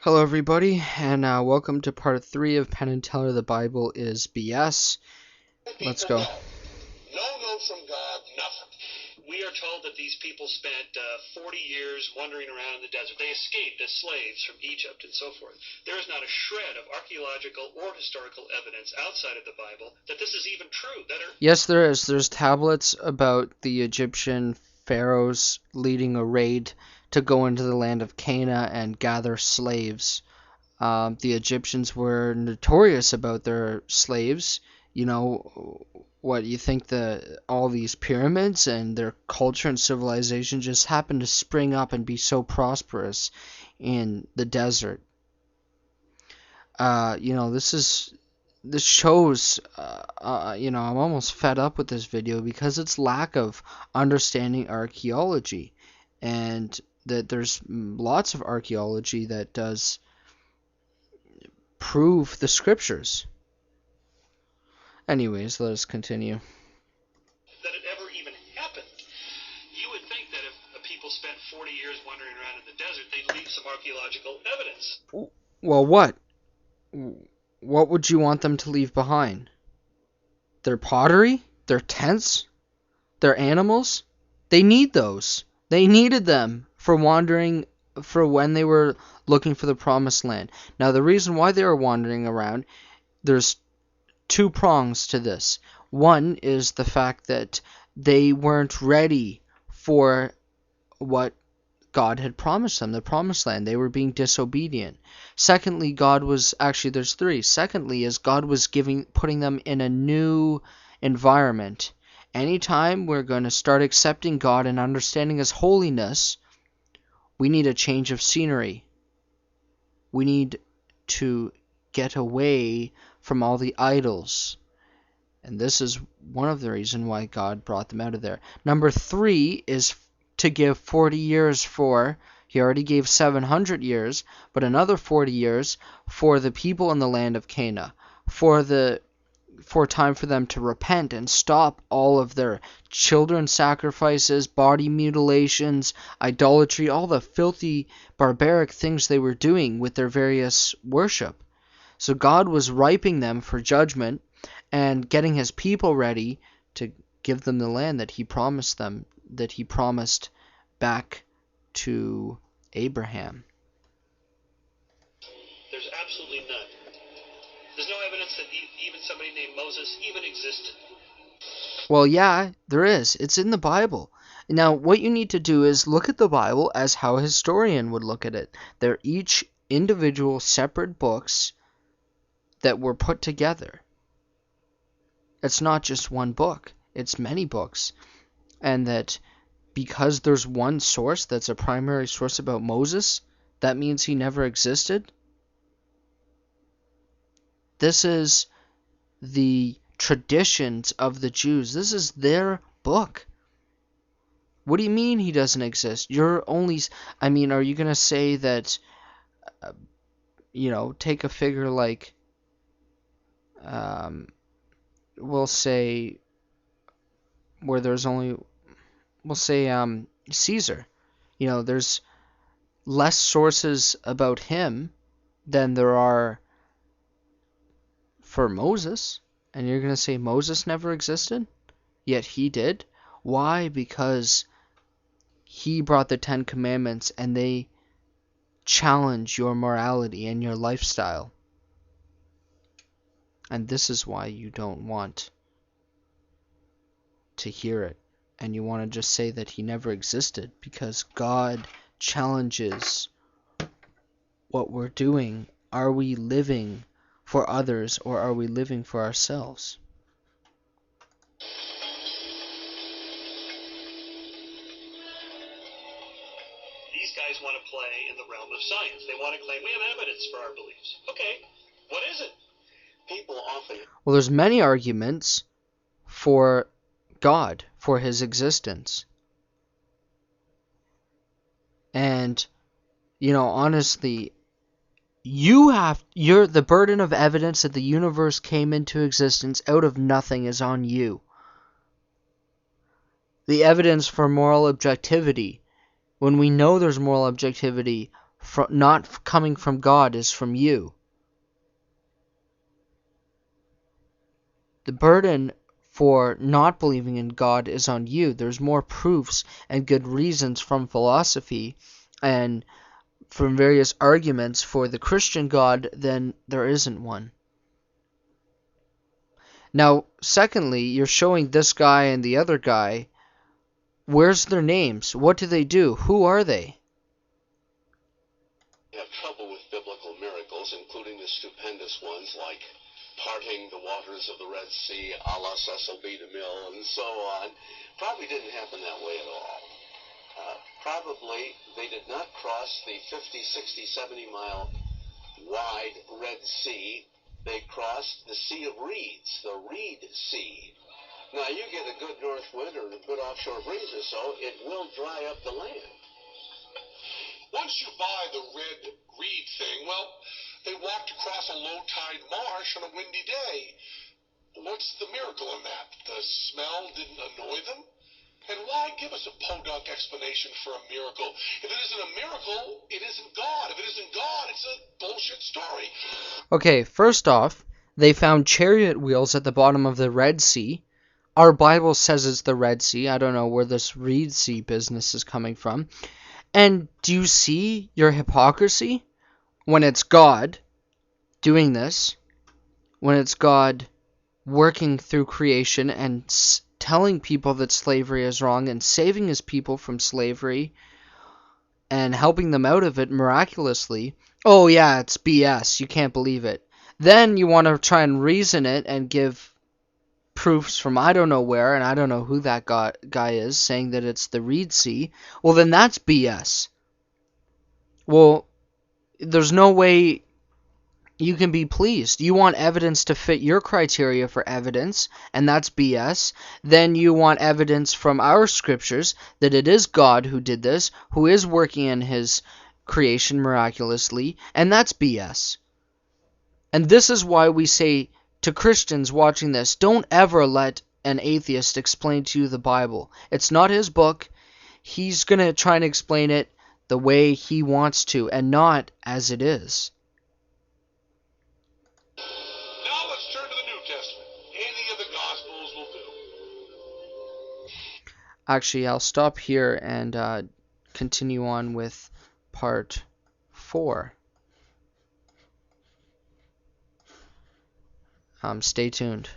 Hello, everybody, and welcome to part 3 of Penn and Teller, The Bible is BS. Let's go. No note from God, nothing. We are told that these people spent 40 years wandering around in the desert. They escaped as slaves from Egypt and so forth. There is not a shred of archaeological or historical evidence outside of the Bible that this is even true. Yes, there is. There's tablets about the Egyptian pharaohs leading a raid to go into the land of Canaan and gather slaves. The Egyptians were notorious about their slaves. You know, what you think all these pyramids and their culture and civilization just happened to spring up and be so prosperous in the desert. This shows, I'm almost fed up with this video because it's lack of understanding archaeology, and that there's lots of archaeology that does prove the scriptures. Anyways, let us continue. That it ever even happened. You would think that if people spent 40 years wandering around in the desert, they'd leave some archaeological evidence. Well, what? What would you want them to leave behind? Their pottery? Their tents? Their animals? They need those. They needed them for wandering, for when they were looking for the promised land. Now, the reason why they were wandering around, there's two prongs to this. One is the fact that they weren't ready for what God had promised them, the promised land. They were being disobedient. Secondly, there's three. Secondly is God was putting them in a new environment. Anytime we're going to start accepting God and understanding His holiness, we need a change of scenery. We need to get away from all the idols. And this is one of the reasons why God brought them out of there. Number 3 is to give 40 years he already gave 700 years, but another 40 years for the people in the land of Canaan, for time for them to repent and stop all of their children sacrifices, body mutilations, idolatry, all the filthy, barbaric things they were doing with their various worship. So God was ripening them for judgment and getting His people ready to give them the land that He promised them, that He promised back to Abraham. There's absolutely none. There's no evidence that even somebody named Moses even existed. Well, yeah, there is. It's in the Bible. Now, what you need to do is look at the Bible as how a historian would look at it. They're each individual separate books that were put together. It's not just one book. It's many books. And that because there's one source that's a primary source about Moses, that means he never existed? This is the traditions of the Jews. This is their book. What do you mean he doesn't exist? Are you going to say that, take a figure like, we'll say, where there's only, we'll say, Caesar. There's less sources about him than there are for Moses, and you're going to say Moses never existed? Yet he did. Why? Because he brought the 10 Commandments, and they challenge your morality and your lifestyle. And this is why you don't want to hear it, and you want to just say that he never existed, because God challenges what we're doing. Are we living for others, or are we living for ourselves? These guys want to play in the realm of science. They want to claim we have evidence for our beliefs. Okay, what is it? People often... Well, there's many arguments for God, for His existence. And, honestly, the burden of evidence that the universe came into existence out of nothing is on you. The evidence for moral objectivity, when we know there's moral objectivity not coming from God is from you. The burden for not believing in God is on you. There's more proofs and good reasons from philosophy and from various arguments for the Christian God than there isn't one. Now, secondly, you're showing this guy and the other guy. Where's their names? What do they do? Who are they? We have trouble with biblical miracles, including the stupendous ones like parting the waters of the Red Sea, a la Cecil B. DeMille, and so on. Probably didn't happen that way at all. Probably they did not cross the 50, 60, 70 mile wide Red Sea. They crossed the Sea of Reeds, the Reed Sea. Now, you get a good north wind or a good offshore breeze or so, it will dry up the land. Once you buy the red reed thing, well, they walked across a low-tide marsh on a windy day. What's the miracle in that? The smell didn't annoy them? And why give us a podunk explanation for a miracle? If it isn't a miracle, it isn't God. If it isn't God, it's a bullshit story. Okay, first off, they found chariot wheels at the bottom of the Red Sea. Our Bible says it's the Red Sea. I don't know where this Reed Sea business is coming from. And do you see your hypocrisy? When it's God doing this, when it's God working through creation and telling people that slavery is wrong and saving his people from slavery and helping them out of it miraculously, oh yeah, it's BS, you can't believe it. Then you want to try and reason it and give proofs from I don't know where, and I don't know who that guy is, saying that it's the Reed Sea. Well, then that's BS. Well, there's no way you can be pleased. You want evidence to fit your criteria for evidence, and that's BS. Then you want evidence from our scriptures that it is God who did this, who is working in his creation miraculously, and that's BS. And this is why we say to Christians watching this, don't ever let an atheist explain to you the Bible. It's not his book. He's going to try and explain it the way he wants to, and not as it is. Now let's turn to the New Testament. Any of the Gospels will do. Actually, I'll stop here and continue on with part 4. Stay tuned.